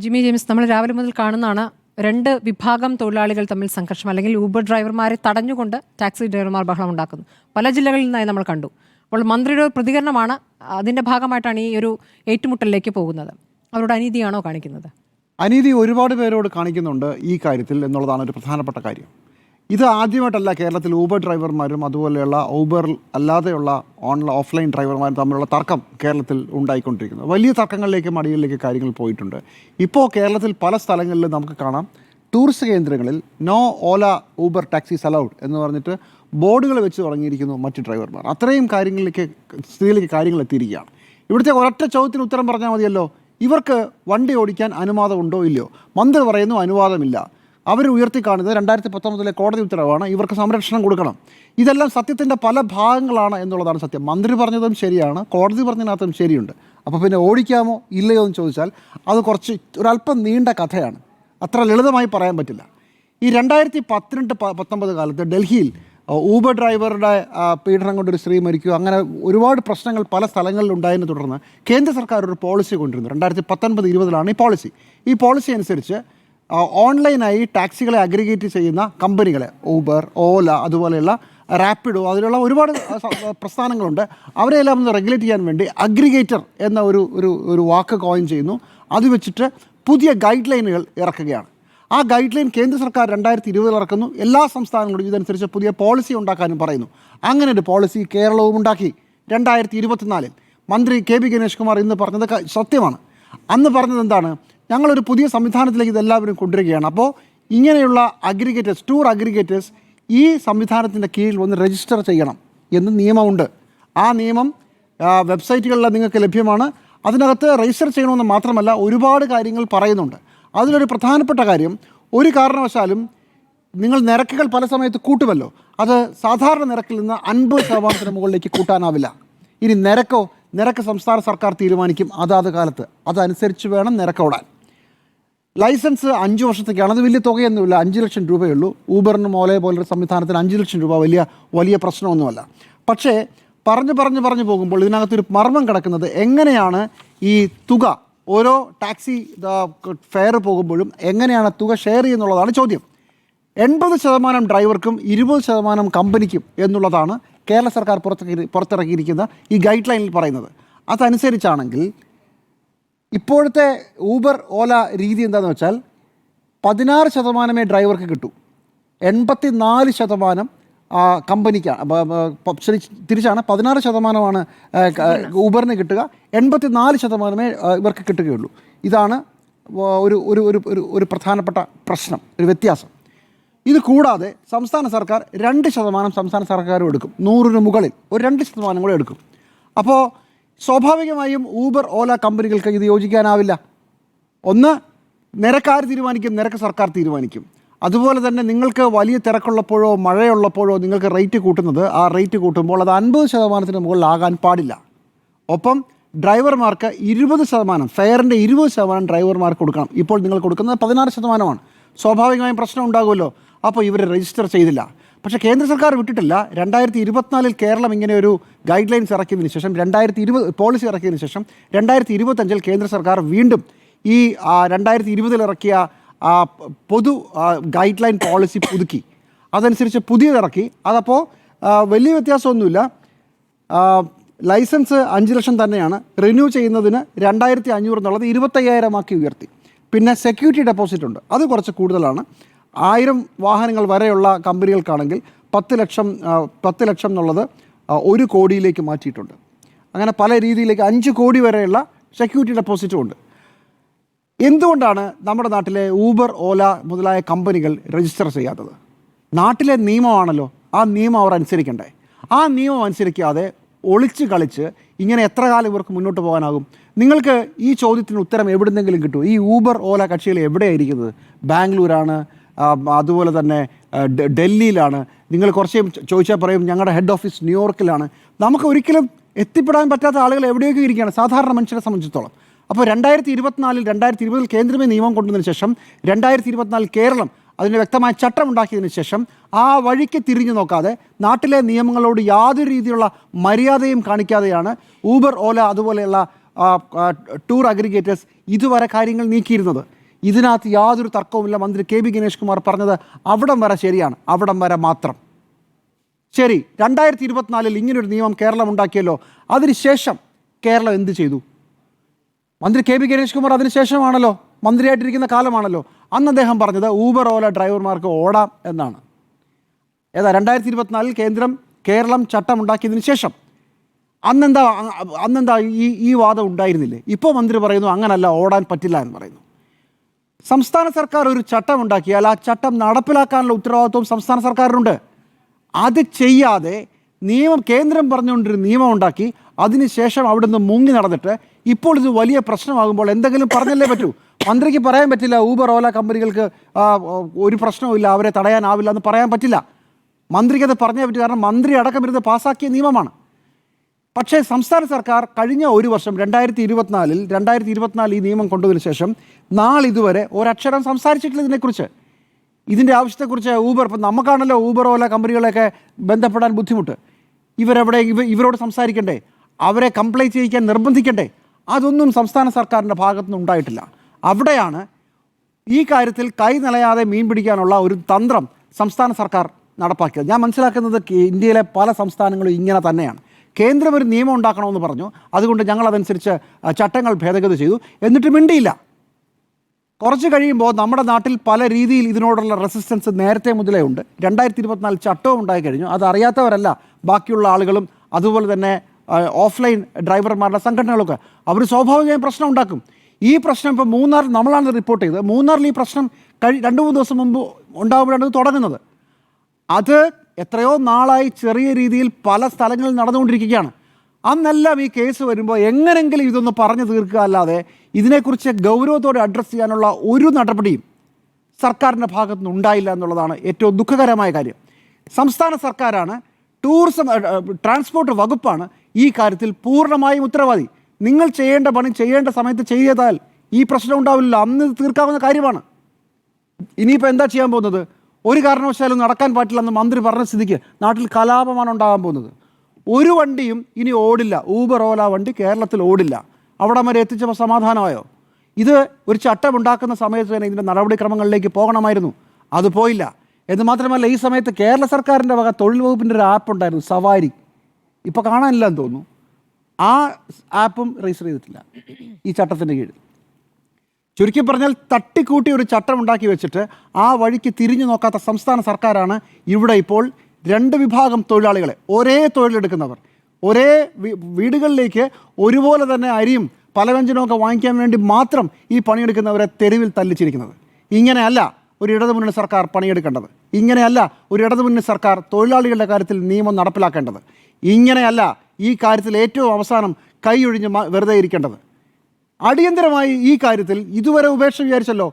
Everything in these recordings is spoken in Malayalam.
ജിമ്മി ജെയിംസ്, നമ്മൾ രാവിലെ മുതൽ കാണുന്നതാണ് രണ്ട് വിഭാഗം തൊഴിലാളികൾ തമ്മിൽ സംഘർഷം, അല്ലെങ്കിൽ ഊബർ ഡ്രൈവർമാരെ തടഞ്ഞുകൊണ്ട് ടാക്സി ഡ്രൈവർമാർ ബഹളം ഉണ്ടാക്കുന്നു. പല ജില്ലകളിൽ നിന്നായി നമ്മൾ കണ്ടു. അപ്പോൾ മന്ത്രിയുടെ പ്രതികരണമാണ് അതിൻ്റെ ഭാഗമായിട്ടാണ് ഈ ഒരു ഏറ്റുമുട്ടലിലേക്ക് പോകുന്നത്. അവരുടെ അനീതിയാണോ കാണിക്കുന്നത്? അനീതി ഒരുപാട് പേരോട് കാണിക്കുന്നുണ്ട് ഈ കാര്യത്തിൽ എന്നുള്ളതാണ് ഒരു പ്രധാനപ്പെട്ട കാര്യം. ഇത് ആദ്യമായിട്ടല്ല കേരളത്തിൽ ഊബർ ഡ്രൈവർമാരും അതുപോലെയുള്ള ഊബർ അല്ലാതെയുള്ള ഓഫ്ലൈൻ ഡ്രൈവർമാരും തമ്മിലുള്ള തർക്കം കേരളത്തിൽ ഉണ്ടായിക്കൊണ്ടിരിക്കുന്നത്. വലിയ തർക്കങ്ങളിലേക്കും അടികളിലേക്ക് കാര്യങ്ങൾ പോയിട്ടുണ്ട്. ഇപ്പോൾ കേരളത്തിൽ പല സ്ഥലങ്ങളിലും നമുക്ക് കാണാം, ടൂറിസ്റ്റ് കേന്ദ്രങ്ങളിൽ നോ ഓല ഊബർ ടാക്സീസ് അലൗഡ് എന്ന് പറഞ്ഞിട്ട് ബോർഡുകൾ വെച്ച് തുടങ്ങിയിരിക്കുന്നു മറ്റ് ഡ്രൈവർമാർ. അത്രയും സ്ഥിതിയിലേക്ക് കാര്യങ്ങൾ എത്തിയിരിക്കുകയാണ്. ഇവിടുത്തെ ഒരൊറ്റ ചോദ്യത്തിന് ഉത്തരം പറഞ്ഞാൽ മതിയല്ലോ, ഇവർക്ക് വണ്ടി ഓടിക്കാൻ അനുവാദമുണ്ടോ ഇല്ലയോ? മന്ത്രി പറയുന്നു അനുവാദമില്ല. അവർ ഉയർത്തിക്കാണുന്നത് 2019 കോടതി ഉത്തരവാണ്, ഇവർക്ക് സംരക്ഷണം കൊടുക്കണം. ഇതെല്ലാം സത്യത്തിൻ്റെ പല ഭാഗങ്ങളാണ് എന്നുള്ളതാണ് സത്യം. മന്ത്രി പറഞ്ഞതും ശരിയാണ്, കോടതി പറഞ്ഞതിനകത്തും ശരിയുണ്ട്. അപ്പോൾ പിന്നെ ഓടിക്കാമോ ഇല്ലയോ എന്ന് ചോദിച്ചാൽ അത് ഒരല്പം നീണ്ട കഥയാണ്, അത്ര ലളിതമായി പറയാൻ പറ്റില്ല. ഈ 2018-19 കാലത്ത് ഡൽഹിയിൽ ഊബർ ഡ്രൈവറുടെ പീഡനം കൊണ്ടൊരു സ്ത്രീ മരിക്കുക, അങ്ങനെ ഒരുപാട് പ്രശ്നങ്ങൾ പല സ്ഥലങ്ങളിൽ ഉണ്ടായതിനെ തുടർന്ന് കേന്ദ്ര സർക്കാർ ഒരു പോളിസി കൊണ്ടുവരുന്നു. 2019-20 ഈ പോളിസി. ഈ പോളിസി അനുസരിച്ച് ഓൺലൈനായി ടാക്സികളെ അഗ്രിഗേറ്റ് ചെയ്യുന്ന കമ്പനികളെ, ഊബർ, ഓല, അതുപോലെയുള്ള റാപ്പിഡോ, അതിലുള്ള ഒരുപാട് പ്രസ്ഥാനങ്ങളുണ്ട്, അവരെല്ലാം ഒന്ന് റെഗുലേറ്റ് ചെയ്യാൻ വേണ്ടി അഗ്രിഗേറ്റർ എന്ന ഒരു വാക്ക് കോയിൻ ചെയ്യുന്നു. അത് വെച്ചിട്ട് പുതിയ ഗൈഡ് ലൈനുകൾ ഇറക്കുകയാണ്. ആ ഗൈഡ് ലൈൻ കേന്ദ്ര സർക്കാർ 2020 ഇറക്കുന്നു. എല്ലാ സംസ്ഥാനങ്ങളും ഇതനുസരിച്ച് പുതിയ പോളിസി ഉണ്ടാക്കാനും പറയുന്നു. അങ്ങനെ ഒരു പോളിസി കേരളവും ഉണ്ടാക്കി 2024. മന്ത്രി KB ഗണേഷ് കുമാർ ഇന്ന് പറഞ്ഞത് സത്യമാണ്. അന്ന് പറഞ്ഞത് എന്താണ്? ഞങ്ങളൊരു പുതിയ സംവിധാനത്തിലേക്ക് ഇതെല്ലാവരും കൊണ്ടുവരികയാണ്. അപ്പോൾ ഇങ്ങനെയുള്ള അഗ്രിഗേറ്റേഴ്സ്, ടൂർ അഗ്രിഗേറ്റേഴ്സ് ഈ സംവിധാനത്തിൻ്റെ കീഴിൽ വന്ന് രജിസ്റ്റർ ചെയ്യണം എന്ന് നിയമമുണ്ട്. ആ നിയമം വെബ്സൈറ്റുകളിൽ നിങ്ങൾക്ക് ലഭ്യമാണ്. അതിനകത്ത് രജിസ്റ്റർ ചെയ്യണമെന്ന് മാത്രമല്ല, ഒരുപാട് കാര്യങ്ങൾ പറയുന്നുണ്ട്. അതിലൊരു പ്രധാനപ്പെട്ട കാര്യം, ഒരു കാരണവശാലും നിങ്ങൾ നിരക്കുകൾ പല സമയത്ത് കൂട്ടുമല്ലോ, അത് സാധാരണ നിരക്കിൽ നിന്ന് 50% മുകളിലേക്ക് കൂട്ടാനാവില്ല. ഇനി നിരക്ക് സംസ്ഥാന സർക്കാർ തീരുമാനിക്കും അതാത് കാലത്ത്, അതനുസരിച്ച് വേണം നിരക്കോടാൻ. ലൈസൻസ് 5 വർഷത്തേക്കാണ്. അത് വലിയ തുകയൊന്നുമില്ല, 5 ലക്ഷം രൂപയുള്ളൂ. ഊബറിനും ഓലയെ പോലൊരു സംവിധാനത്തിന് 5 ലക്ഷം രൂപ വലിയ പ്രശ്നമൊന്നുമല്ല. പക്ഷേ പറഞ്ഞു പോകുമ്പോൾ ഇതിനകത്തൊരു മർമ്മം കിടക്കുന്നത്, എങ്ങനെയാണ് ഈ തുക ഓരോ ടാക്സി ഫെയർ പോകുമ്പോഴും എങ്ങനെയാണ് തുക ഷെയർ ചെയ്യുന്നുള്ളതാണ് ചോദ്യം. 80% ഡ്രൈവർക്കും 20% കമ്പനിക്കും എന്നുള്ളതാണ് കേരള സർക്കാർ പുറത്തിറക്കിയിരിക്കുന്ന ഈ ഗൈഡ് ലൈനിൽ പറയുന്നത്. അതനുസരിച്ചാണെങ്കിൽ ഇപ്പോഴത്തെ ഊബർ ഓല രീതി എന്താണെന്ന് വെച്ചാൽ 16% ഡ്രൈവർക്ക് കിട്ടൂ, 84% കമ്പനിക്കാണ്. ശരി, തിരിച്ചാണ്, 16% ഊബറിന് കിട്ടുക, 84% ഇവർക്ക് കിട്ടുകയുള്ളൂ. ഇതാണ് ഒരു പ്രധാനപ്പെട്ട പ്രശ്നം, ഒരു വ്യത്യാസം. ഇത് കൂടാതെ സംസ്ഥാന സർക്കാർ 2% സംസ്ഥാന സർക്കാരും എടുക്കും, 100-ന് മുകളിൽ ഒരു 2% കൂടെ എടുക്കും. അപ്പോൾ സ്വാഭാവികമായും ഊബർ ഓല കമ്പനികൾക്ക് ഇത് യോജിക്കാനാവില്ല. ഒന്ന്, നിരക്കാർ തീരുമാനിക്കും, നിരക്ക് സർക്കാർ തീരുമാനിക്കും. അതുപോലെ തന്നെ നിങ്ങൾക്ക് വലിയ തിരക്കുള്ളപ്പോഴോ മഴയുള്ളപ്പോഴോ നിങ്ങൾക്ക് റേറ്റ് കൂട്ടുന്നത്, ആ റേറ്റ് കൂട്ടുമ്പോൾ അത് 50%-ന് മുകളിലാകാൻ പാടില്ല. ഒപ്പം ഡ്രൈവർമാർക്ക് 20%, ഫെയറിൻ്റെ 20% ഡ്രൈവർമാർക്ക് കൊടുക്കണം. ഇപ്പോൾ നിങ്ങൾ കൊടുക്കുന്നത് 16%. സ്വാഭാവികമായും പ്രശ്നം ഉണ്ടാകുമല്ലോ. അപ്പോൾ ഇവർ രജിസ്റ്റർ ചെയ്തില്ല. പക്ഷേ കേന്ദ്ര സർക്കാർ വിട്ടിട്ടില്ല. 2024 കേരളം ഇങ്ങനെ ഒരു ഗൈഡ് ലൈൻസ് ഇറക്കിയതിന് ശേഷം, 2020 പോളിസി ഇറക്കിയതിന് ശേഷം 2025 കേന്ദ്ര സർക്കാർ വീണ്ടും ഈ 2020 ഇറക്കിയ പൊതു ഗൈഡ് ലൈൻ പോളിസി പുതുക്കി. അതനുസരിച്ച് പുതിയതിറക്കി. അതപ്പോൾ വലിയ വ്യത്യാസമൊന്നുമില്ല. ലൈസൻസ് 5 ലക്ഷം തന്നെയാണ്. റിന്യൂ ചെയ്യുന്നതിന് 2500 എന്നുള്ളത് 25,000 ആക്കി ഉയർത്തി. പിന്നെ സെക്യൂരിറ്റി ഡെപ്പോസിറ്റ് ഉണ്ട്, അത് കുറച്ച് കൂടുതലാണ്. 1000 വാഹനങ്ങൾ വരെയുള്ള കമ്പനികൾക്കാണെങ്കിൽ 10 ലക്ഷം എന്നുള്ളത് 1 കോടിയിലേക്ക് മാറ്റിയിട്ടുണ്ട്. അങ്ങനെ പല രീതിയിലേക്ക് 5 കോടി വരെയുള്ള സെക്യൂരിറ്റി ഡെപ്പോസിറ്റും ഉണ്ട്. എന്തുകൊണ്ടാണ് നമ്മുടെ നാട്ടിലെ ഊബർ, ഓല മുതലായ കമ്പനികൾ രജിസ്റ്റർ ചെയ്യാത്തത്? നാട്ടിലെ നിയമമാണല്ലോ, ആ നിയമം അവർ അനുസരിക്കണ്ടേ? ആ നിയമം അനുസരിക്കാതെ ഒളിച്ച് കളിച്ച് ഇങ്ങനെ എത്ര കാലം ഇവർക്ക് മുന്നോട്ട് പോകാനാകും? നിങ്ങൾക്ക് ഈ ചോദ്യത്തിന് ഉത്തരം എവിടുന്നെങ്കിലും കിട്ടുമോ? ഈ ഊബർ ഓല കക്ഷികൾ എവിടെയായിരിക്കുന്നത്? ബാംഗ്ലൂരാണ്, അതുപോലെ തന്നെ ഡൽഹിയിലാണ്. നിങ്ങൾ കുറച്ച് ചോദിച്ചാൽ പറയും ഞങ്ങളുടെ ഹെഡ് ഓഫീസ് ന്യൂയോർക്കിലാണ്. നമുക്ക് ഒരിക്കലും എത്തിപ്പെടാൻ പറ്റാത്ത ആളുകൾ എവിടെയൊക്കെ ഇരിക്കുകയാണ് സാധാരണ മനുഷ്യരെ സംബന്ധിച്ചിടത്തോളം. അപ്പോൾ 2020 കേന്ദ്രമേ നിയമം കൊണ്ടുവന്നതിന് ശേഷം 2024 കേരളം അതിന് വ്യക്തമായ ചട്ടം ഉണ്ടാക്കിയതിന് ശേഷം ആ വഴിക്ക് തിരിഞ്ഞു നോക്കാതെ നാട്ടിലെ നിയമങ്ങളോട് യാതൊരു രീതിയിലുള്ള മര്യാദയും കാണിക്കാതെയാണ് ഊബർ, ഓല അതുപോലെയുള്ള ടൂർ അഗ്രിഗേറ്റേഴ്സ് ഇതുവരെ കാര്യങ്ങൾ നീക്കിയിരുന്നത്. ഇതിനകത്ത് യാതൊരു തർക്കവുമില്ല. മന്ത്രി കെ ബി ഗണേഷ് കുമാർ പറഞ്ഞത് അവിടം വരെ ശരിയാണ്, അവിടം വരെ മാത്രം ശരി. 2024 ഇങ്ങനൊരു നിയമം കേരളം ഉണ്ടാക്കിയല്ലോ, അതിനുശേഷം കേരളം എന്ത് ചെയ്തു? മന്ത്രി കെ ബി ഗണേഷ് കുമാർ അതിനുശേഷമാണല്ലോ മന്ത്രിയായിട്ടിരിക്കുന്ന കാലമാണല്ലോ. അന്ന് അദ്ദേഹം പറഞ്ഞത് ഊബർ ഓല ഡ്രൈവർമാർക്ക് ഓടാം എന്നാണ്. ഏതാ 2024 കേരളം ചട്ടമുണ്ടാക്കിയതിന് ശേഷം അന്നെന്താ ഈ വാദം ഉണ്ടായിരുന്നില്ലേ? ഇപ്പോൾ മന്ത്രി പറയുന്നു അങ്ങനല്ല, ഓടാൻ പറ്റില്ല എന്ന് പറയുന്നു. സംസ്ഥാന സർക്കാർ ഒരു ചട്ടം ഉണ്ടാക്കിയാൽ ആ ചട്ടം നടപ്പിലാക്കാനുള്ള ഉത്തരവാദിത്വം സംസ്ഥാന സർക്കാരിനുണ്ട്. അത് ചെയ്യാതെ കേന്ദ്രം പറഞ്ഞുകൊണ്ടൊരു നിയമം ഉണ്ടാക്കി അതിനുശേഷം അവിടുന്ന് മുങ്ങി നടന്നിട്ട് ഇപ്പോൾ ഇത് വലിയ പ്രശ്നമാകുമ്പോൾ എന്തെങ്കിലും പറഞ്ഞല്ലേ പറ്റൂ. മന്ത്രിക്ക് പറയാൻ പറ്റില്ല ഊബർ ഓല കമ്പനികൾക്ക് ഒരു പ്രശ്നവുമില്ല, അവരെ തടയാനാവില്ല എന്ന് പറയാൻ പറ്റില്ല. മന്ത്രിക്കത് പറഞ്ഞേ പറ്റൂ, കാരണം മന്ത്രി അടക്കം ഇരുന്ന് പാസ്സാക്കിയ നിയമമാണ്. പക്ഷേ സംസ്ഥാന സർക്കാർ കഴിഞ്ഞ ഒരു വർഷം 2024 ഈ നിയമം കൊണ്ടുവന്നതിന് ശേഷം നാളിതുവരെ ഒരക്ഷരം സംസാരിച്ചിട്ടില്ല ഇതിനെക്കുറിച്ച്, ഇതിൻ്റെ ആവശ്യത്തെക്കുറിച്ച്. ഇപ്പം നമുക്കാണല്ലോ ഊബർ ഓല കമ്പനികളെയൊക്കെ ബന്ധപ്പെടാൻ ബുദ്ധിമുട്ട്. ഇവരോട് സംസാരിക്കണ്ടേ, അവരെ കംപ്ലൈൻറ്റ് ചെയ്യിക്കാൻ നിർബന്ധിക്കണ്ടേ? അതൊന്നും സംസ്ഥാന സർക്കാരിൻ്റെ ഭാഗത്തുനിന്ന് ഉണ്ടായിട്ടില്ല. അവിടെയാണ് ഈ കാര്യത്തിൽ കൈ നിലയാതെ മീൻ പിടിക്കാനുള്ള ഒരു തന്ത്രം സംസ്ഥാന സർക്കാർ നടപ്പാക്കിയത്. ഞാൻ മനസ്സിലാക്കുന്നത് ഇന്ത്യയിലെ പല സംസ്ഥാനങ്ങളും ഇങ്ങനെ തന്നെയാണ്. കേന്ദ്രം ഒരു നിയമം ഉണ്ടാക്കണമെന്ന് പറഞ്ഞു, അതുകൊണ്ട് ഞങ്ങളതനുസരിച്ച് ചട്ടങ്ങൾ ഭേദഗതി ചെയ്തു, എന്നിട്ട് മിണ്ടിയില്ല. കുറച്ച് കഴിയുമ്പോൾ നമ്മുടെ നാട്ടിൽ പല രീതിയിൽ ഇതിനോടുള്ള റെസിസ്റ്റൻസ് നേരത്തെ മുതലേ ഉണ്ട്. 2024 ചട്ടവും ഉണ്ടായി കഴിഞ്ഞു. അത് അറിയാത്തവരല്ല ബാക്കിയുള്ള ആളുകളും അതുപോലെ തന്നെ ഓഫ്ലൈൻ ഡ്രൈവർമാരുടെ സംഘടനകളൊക്കെ. അവർ സ്വാഭാവികമായും പ്രശ്നം ഉണ്ടാക്കും. ഈ പ്രശ്നം ഇപ്പോൾ മൂന്നാർ, നമ്മളാണ് റിപ്പോർട്ട് ചെയ്തത്, മൂന്നാറിൽ ഈ പ്രശ്നം 2-3 ദിവസം മുമ്പ് ഉണ്ടാകുമ്പോഴാണ് ഇത് തുടങ്ങുന്നത്. അത് എത്രയോ നാളായി ചെറിയ രീതിയിൽ പല സ്ഥലങ്ങളിൽ നടന്നുകൊണ്ടിരിക്കുകയാണ്. അന്നെല്ലാം ഈ കേസ് വരുമ്പോൾ എങ്ങനെങ്കിലും ഇതൊന്ന് പറഞ്ഞു തീർക്കുക അല്ലാതെ ഇതിനെക്കുറിച്ച് ഗൗരവത്തോടെ അഡ്രസ്സ് ചെയ്യാനുള്ള ഒരു നടപടിയും സർക്കാരിൻ്റെ ഭാഗത്തുനിന്ന് ഉണ്ടായില്ല എന്നുള്ളതാണ് ഏറ്റവും ദുഃഖകരമായ കാര്യം. സംസ്ഥാന സർക്കാരാണ്, ട്രാൻസ്പോർട്ട് വകുപ്പാണ് ഈ കാര്യത്തിൽ പൂർണ്ണമായും ഉത്തരവാദി. നിങ്ങൾ ചെയ്യേണ്ട പണി ചെയ്യേണ്ട സമയത്ത് ചെയ്താൽ ഈ പ്രശ്നം ഉണ്ടാവില്ല, അന്ന് തീർക്കാവുന്ന കാര്യമാണ്. ഇനിയിപ്പോൾ എന്താ ചെയ്യാൻ പോകുന്നത്? ഒരു കാരണവശാലും നടക്കാൻ പറ്റില്ലെന്ന് മന്ത്രി പറഞ്ഞ സ്ഥിതിക്ക് നാട്ടിൽ കലാപമാണ് ഉണ്ടാകാൻ പോകുന്നത്. ഒരു വണ്ടിയും ഇനി ഓടില്ല, ഊബർ ഓല വണ്ടി കേരളത്തിൽ ഓടില്ല. അവിടെ വരെ എത്തിച്ചപ്പോൾ സമാധാനമായോ? ഇത് ഒരു ചട്ടം ഉണ്ടാക്കുന്ന സമയത്ത് തന്നെ ഇതിൻ്റെ നടപടിക്രമങ്ങളിലേക്ക് പോകണമായിരുന്നു, അത് പോയില്ല. എന്ന് മാത്രമല്ല, ഈ സമയത്ത് കേരള സർക്കാരിൻ്റെ വക തൊഴിൽ വകുപ്പിൻ്റെ ഒരു ആപ്പ് ഉണ്ടായിരുന്നു, സവാരി. ഇപ്പോൾ കാണാനില്ലെന്ന് തോന്നുന്നു. ആ ആപ്പും രജിസ്റ്റർ ചെയ്തിട്ടില്ല ഈ ചട്ടത്തിൻ്റെ കീഴിൽ. ചുരുക്കി പറഞ്ഞാൽ തട്ടിക്കൂട്ടി ഒരു ചട്ടം ഉണ്ടാക്കി വെച്ചിട്ട് ആ വഴിക്ക് തിരിഞ്ഞു നോക്കാത്ത സംസ്ഥാന സർക്കാരാണ് ഇവിടെ ഇപ്പോൾ 2 വിഭാഗം തൊഴിലാളികളെ, ഒരേ തൊഴിലെടുക്കുന്നവർ, ഒരേ വീടുകളിലേക്ക് ഒരുപോലെ തന്നെ അരിയും പലവ്യഞ്ജനമൊക്കെ വാങ്ങിക്കാൻ വേണ്ടി മാത്രം ഈ പണിയെടുക്കുന്നവരെ തെരുവിൽ തല്ലിച്ചിരിക്കുന്നത്. ഇങ്ങനെയല്ല ഒരു ഇടതുമുന്നണി സർക്കാർ പണിയെടുക്കേണ്ടത്. ഇങ്ങനെയല്ല ഒരു ഇടതുമുന്നണി സർക്കാർ തൊഴിലാളികളുടെ കാര്യത്തിൽ നിയമം നടപ്പിലാക്കേണ്ടത്. ഇങ്ങനെയല്ല ഈ കാര്യത്തിൽ ഏറ്റവും അവസാനം കൈയൊഴിഞ്ഞ് വെറുതെ ഇരിക്കേണ്ടത്. അടിയന്തരമായി ഈ കാര്യത്തിൽ ഇതുവരെ ഉപേക്ഷ വിചാരിച്ചല്ലോ,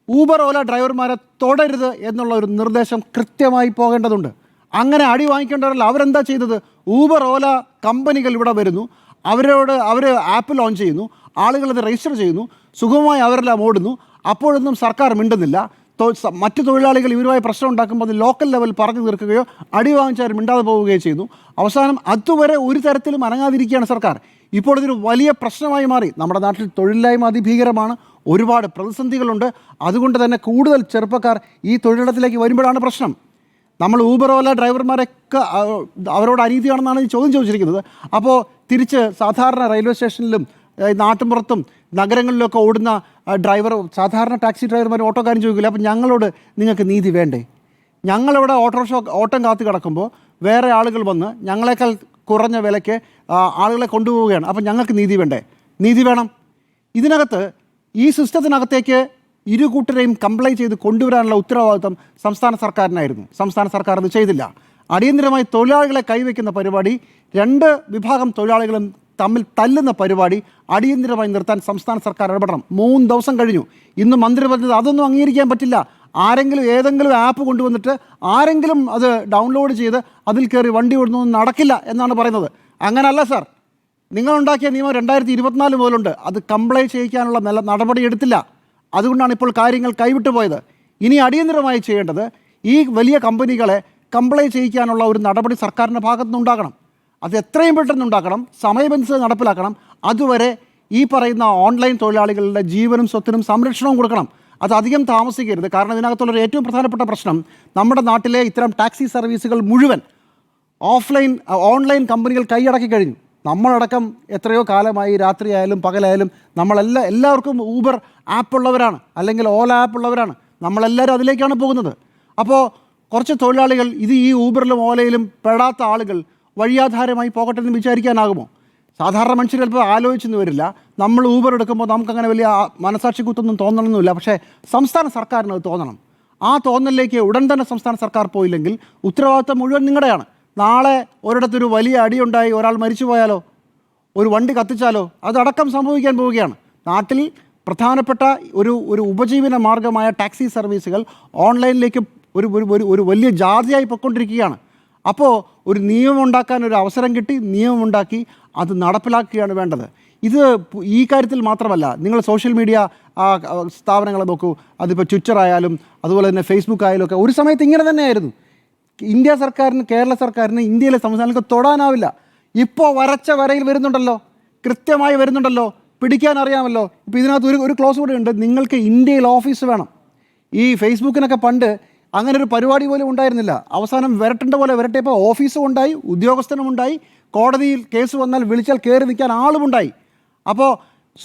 ഊബർ ഓല ഡ്രൈവർമാരെ തൊടരുത് എന്നുള്ള ഒരു നിർദ്ദേശം കൃത്യമായി പോകേണ്ടതുണ്ട്. അങ്ങനെ അടി വാങ്ങിക്കേണ്ടവരല്ല. അവരെന്താ ചെയ്തത്? ഊബർ ഓല കമ്പനികൾ ഇവിടെ വരുന്നു, അവർ ആപ്പ് ലോഞ്ച് ചെയ്യുന്നു, ആളുകളത് രജിസ്റ്റർ ചെയ്യുന്നു, സുഗമമായി അവരെല്ലാം ഓടുന്നു. അപ്പോഴൊന്നും സർക്കാർ മിണ്ടുന്നില്ല. മറ്റു തൊഴിലാളികൾ ഇവരുമായി പ്രശ്നം ഉണ്ടാക്കുമ്പോൾ അത് ലോക്കൽ ലെവൽ പറഞ്ഞു തീർക്കുകയോ അടി വാങ്ങിച്ചവർ മിണ്ടാതെ പോവുകയോ ചെയ്യുന്നു. അവസാനം അതുവരെ ഒരു തരത്തിലും അനങ്ങാതിരിക്കുകയാണ് സർക്കാർ. ഇപ്പോൾ ഇതൊരു വലിയ പ്രശ്നമായി മാറി. നമ്മുടെ നാട്ടിൽ തൊഴിലില്ലായ്മ അതിഭീകരമാണ്, ഒരുപാട് പ്രതിസന്ധികളുണ്ട്. അതുകൊണ്ട് തന്നെ കൂടുതൽ ചെറുപ്പക്കാർ ഈ തൊഴിലിടത്തിലേക്ക് വരുമ്പോഴാണ് പ്രശ്നം. നമ്മൾ ഊബർ ഓല ഡ്രൈവർമാരൊക്കെ അവരോട് അനീതിയാണെന്നാണ് ഈ ചോദ്യം ചോദിച്ചിരിക്കുന്നത്. അപ്പോൾ തിരിച്ച് സാധാരണ റെയിൽവേ സ്റ്റേഷനിലും നാട്ടിൻപുറത്തും നഗരങ്ങളിലൊക്കെ ഓടുന്ന സാധാരണ ടാക്സി ഡ്രൈവർമാരും ഓട്ടോക്കാരും ചോദിക്കില്ല, അപ്പോൾ ഞങ്ങളോട് നിങ്ങൾക്ക് നീതി വേണ്ടേ? ഞങ്ങളിവിടെ ഓട്ടം കാത്തു കിടക്കുമ്പോൾ വേറെ ആളുകൾ വന്ന് ഞങ്ങളെക്കാൾ കുറഞ്ഞ വിലയ്ക്ക് ആളുകളെ കൊണ്ടുപോവുകയാണ്. അപ്പം ഞങ്ങൾക്ക് നീതി വേണ്ടേ? നീതി വേണം. ഇതിനകത്ത് ഈ സിസ്റ്റത്തിനകത്തേക്ക് ഇരു കൂട്ടരെയും കംപ്ലൈൻറ്റ് ചെയ്ത് കൊണ്ടുവരാനുള്ള ഉത്തരവാദിത്വം സംസ്ഥാന സർക്കാരിനായിരുന്നു. സംസ്ഥാന സർക്കാർ അത് ചെയ്തില്ല. അടിയന്തരമായി തൊഴിലാളികളെ കൈവയ്ക്കുന്ന പരിപാടി, 2 വിഭാഗം തൊഴിലാളികളും തമ്മിൽ തല്ലുന്ന പരിപാടി അടിയന്തരമായി നിർത്താൻ സംസ്ഥാന സർക്കാർ ഇടപെടണം. 3 ദിവസം കഴിഞ്ഞു. ഇന്ന് മന്ത്രി പറഞ്ഞത് അതൊന്നും അംഗീകരിക്കാൻ പറ്റില്ല. ഏതെങ്കിലും ആപ്പ് കൊണ്ടുവന്നിട്ട് ആരെങ്കിലും അത് ഡൗൺലോഡ് ചെയ്ത് അതിൽ കയറി വണ്ടി ഓടുന്നൊന്നും നടക്കില്ല എന്നാണ് പറയുന്നത്. അങ്ങനല്ല സാർ, നിങ്ങളുണ്ടാക്കിയ നിയമം 2024 മുതലുണ്ട്. അത് കംപ്ലൈ ചെയ്യിക്കാനുള്ള നടപടി എടുത്തില്ല. അതുകൊണ്ടാണ് ഇപ്പോൾ കാര്യങ്ങൾ കൈവിട്ടു പോയത്. ഇനി അടിയന്തരമായി ചെയ്യേണ്ടത് ഈ വലിയ കമ്പനികളെ കംപ്ലൈ ചെയ്യിക്കാനുള്ള ഒരു നടപടി സർക്കാരിൻ്റെ ഭാഗത്തുനിന്നുണ്ടാകണം. അത് എത്രയും പെട്ടെന്ന് ഉണ്ടാക്കണം, സമയബന്ധിച്ച് നടപ്പിലാക്കണം. അതുവരെ ഈ പറയുന്ന ഓൺലൈൻ തൊഴിലാളികളുടെ ജീവനും സ്വത്തിനും സംരക്ഷണവും കൊടുക്കണം. അത് അധികം താമസിക്കരുത്. കാരണം ഇതിനകത്തുള്ളൊരു ഏറ്റവും പ്രധാനപ്പെട്ട പ്രശ്നം, നമ്മുടെ നാട്ടിലെ ഇത്തരം ടാക്സി സർവീസുകൾ മുഴുവൻ ഓൺലൈൻ കമ്പനികൾ കൈയടക്കി കഴിഞ്ഞു. നമ്മളടക്കം എത്രയോ കാലമായി രാത്രിയായാലും പകലായാലും എല്ലാവർക്കും ഊബർ ആപ്പ് ഉള്ളവരാണ്, അല്ലെങ്കിൽ ഓല ആപ്പ് ഉള്ളവരാണ്. നമ്മളെല്ലാവരും അതിലേക്കാണ് പോകുന്നത്. അപ്പോൾ കുറച്ച് തൊഴിലാളികൾ ഈ ഊബറിലും ഓലയിലും പെടാത്ത ആളുകൾ വഴിയാധാരമായി പോകട്ടെ എന്ന് വിചാരിക്കാനാകുമോ? സാധാരണ മനുഷ്യർ ചിലപ്പോൾ ആലോചിച്ചെന്ന് വരില്ല. നമ്മൾ ഊബർ എടുക്കുമ്പോൾ നമുക്കങ്ങനെ വലിയ മനസാക്ഷി കുത്തൊന്നും തോന്നണമെന്നില്ല. പക്ഷേ സംസ്ഥാന സർക്കാരിന് അത് തോന്നണം. ആ തോന്നലിലേക്ക് ഉടൻ തന്നെ സംസ്ഥാന സർക്കാർ പോയില്ലെങ്കിൽ ഉത്തരവാദിത്തം മുഴുവൻ നിങ്ങളുടെയാണ്. നാളെ ഒരിടത്തൊരു വലിയ അടിയുണ്ടായി ഒരാൾ മരിച്ചു പോയാലോ, ഒരു വണ്ടി കത്തിച്ചാലോ, അതടക്കം സംഭവിക്കാൻ പോവുകയാണ്. നാട്ടിൽ പ്രധാനപ്പെട്ട ഒരു ഉപജീവന മാർഗമായ ടാക്സി സർവീസുകൾ ഓൺലൈനിലേക്ക് ഒരു വലിയ ജാതിയായി പൊയ്ക്കൊണ്ടിരിക്കുകയാണ്. അപ്പോൾ ഒരു നിയമം ഉണ്ടാക്കാൻ ഒരു അവസരം കിട്ടി, നിയമമുണ്ടാക്കി അത് നടപ്പിലാക്കുകയാണ് വേണ്ടത്. ഇത് ഈ കാര്യത്തിൽ മാത്രമല്ല, നിങ്ങൾ സോഷ്യൽ മീഡിയ സ്ഥാപനങ്ങളെ നോക്കൂ. അതിപ്പോൾ ട്വിറ്റർ ആയാലും അതുപോലെ തന്നെ ഫേസ്ബുക്ക് ആയാലും ഒക്കെ ഒരു സമയത്ത് ഇങ്ങനെ തന്നെയായിരുന്നു. ഇന്ത്യ സർക്കാരിന്, കേരള സർക്കാരിന് ഇന്ത്യയിലെ സംസ്ഥാനങ്ങൾക്ക് തൊടാനാവില്ല. ഇപ്പോൾ വരച്ച വരയിൽ വരുന്നുണ്ടല്ലോ, കൃത്യമായി വരുന്നുണ്ടല്ലോ, പിടിക്കാൻ അറിയാമല്ലോ. ഇപ്പോൾ ഇതിനകത്ത് ഒരു ക്ലോസ് കൂടെ ഉണ്ട്, നിങ്ങൾക്ക് ഇന്ത്യയിൽ ഓഫീസ് വേണം. ഈ ഫേസ്ബുക്കിനൊക്കെ പണ്ട് അങ്ങനെ ഒരു പരിപാടി പോലും ഉണ്ടായിരുന്നില്ല. അവസാനം വരട്ടേണ്ട പോലെ വരട്ടിയപ്പോൾ ഓഫീസും ഉണ്ടായി, ഉദ്യോഗസ്ഥനും ഉണ്ടായി, കോടതിയിൽ കേസ് വന്നാൽ വിളിച്ചാൽ കയറി നിൽക്കാൻ ആളുമുണ്ടായി. അപ്പോൾ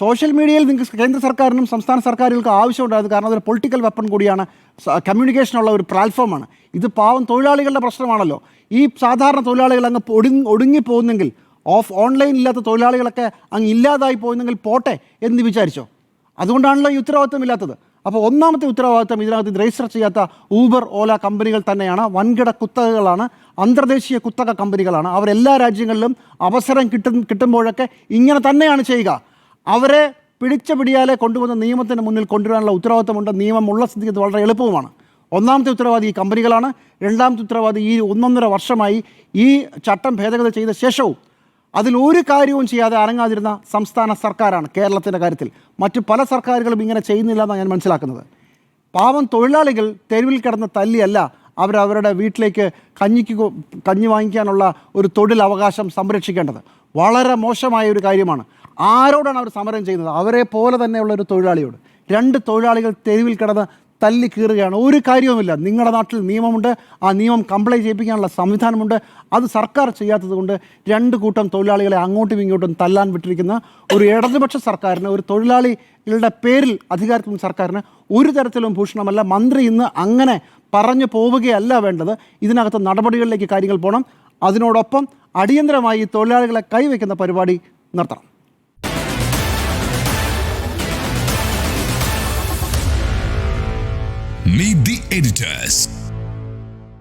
സോഷ്യൽ മീഡിയയിൽ നിങ്ങൾക്ക് കേന്ദ്ര സർക്കാരിനും സംസ്ഥാന സർക്കാരുകൾക്ക് ആവശ്യമുണ്ടായത് കാരണം അതൊരു പൊളിറ്റിക്കൽ വെപ്പൺ കൂടിയാണ്, കമ്മ്യൂണിക്കേഷനുള്ള ഒരു പ്ലാറ്റ്ഫോമാണ്. ഇത് പാവം തൊഴിലാളികളുടെ പ്രശ്നമാണല്ലോ. ഈ സാധാരണ തൊഴിലാളികൾ അങ്ങ് ഒടുങ്ങിപ്പോകുന്നെങ്കിൽ, ഓൺലൈൻ ഇല്ലാത്ത തൊഴിലാളികളൊക്കെ അങ്ങ് ഇല്ലാതായി പോകുന്നെങ്കിൽ പോട്ടെ എന്ന് വിചാരിച്ചോ? അതുകൊണ്ടാണല്ലോ ഈ ഉത്തരവാദിത്വം ഇല്ലാത്തത്. അപ്പോൾ ഒന്നാമത്തെ ഉത്തരവാദിത്വം ഇതിനകത്ത് രജിസ്റ്റർ ചെയ്യാത്ത ഊബർ ഓല കമ്പനികൾ തന്നെയാണ്. വൻകിട കുത്തകകളാണ്, അന്തർദേശീയ കുത്തക കമ്പനികളാണ്. അവരെല്ലാ രാജ്യങ്ങളിലും അവസരം കിട്ടുമ്പോഴൊക്കെ ഇങ്ങനെ തന്നെയാണ് ചെയ്യുക. അവരെ പിടിച്ച പിടിയാലെ കൊണ്ടുവന്ന നിയമത്തിന് മുന്നിൽ കൊണ്ടുവരാനുള്ള ഉത്തരവാദിത്തമുണ്ട്. നിയമമുള്ള സ്ഥിതിക്ക് ഇത് വളരെ എളുപ്പവുമാണ്. ഒന്നാമത്തെ ഉത്തരവാദി ഈ കമ്പനികളാണ്. രണ്ടാമത്തെ ഉത്തരവാദി ഈ 1.5 വർഷമായി ഈ ചട്ടം ഭേദഗതി ചെയ്ത ശേഷവും അതിലൊരു കാര്യവും ചെയ്യാതെ അനങ്ങാതിരുന്ന സംസ്ഥാന സർക്കാരാണ് കേരളത്തിൻ്റെ കാര്യത്തിൽ. മറ്റു പല സർക്കാരുകളും ഇങ്ങനെ ചെയ്യുന്നില്ല എന്നാണ് ഞാൻ മനസ്സിലാക്കുന്നത്. പാവം തൊഴിലാളികൾ തെരുവിൽ കിടന്ന് തല്ലിയല്ല അവരവരുടെ വീട്ടിലേക്ക് കഞ്ഞി വാങ്ങിക്കാനുള്ള ഒരു തൊഴിലവകാശം സംരക്ഷിക്കേണ്ടത്. വളരെ മോശമായ ഒരു കാര്യമാണ്. ആരോടാണ് അവർ സമരം ചെയ്യുന്നത്? അവരെ പോലെ തന്നെയുള്ള ഒരു തൊഴിലാളിയോട്. 2 തൊഴിലാളികൾ തെരുവിൽ കിടന്ന് തല്ലി കീറുകയാണ്. ഒരു കാര്യവുമില്ല. നിങ്ങളുടെ നാട്ടിൽ നിയമമുണ്ട്, ആ നിയമം കംപ്ലൈ ചെയ്യിപ്പിക്കാനുള്ള സംവിധാനമുണ്ട്. അത് സർക്കാർ ചെയ്യാത്തത് കൊണ്ട് 2 കൂട്ടം തൊഴിലാളികളെ അങ്ങോട്ടും ഇങ്ങോട്ടും തല്ലാൻ വിട്ടിരിക്കുന്ന ഒരു ഇടതുപക്ഷ സർക്കാരിന്, ഒരു തൊഴിലാളികളുടെ പേരിൽ അധികാരത്തിൽ സർക്കാരിന് ഒരു തരത്തിലും ഭൂഷണമല്ല. മന്ത്രി ഇന്ന് അങ്ങനെ പറഞ്ഞു പോവുകയല്ല വേണ്ടത്. ഇതിനകത്ത് നടപടികളിലേക്ക് കാര്യങ്ങൾ പോകണം. അതിനോടൊപ്പം അടിയന്തരമായി ഈ തൊഴിലാളികളെ കൈവയ്ക്കുന്ന പരിപാടി നിർത്തണം. Meet the editors.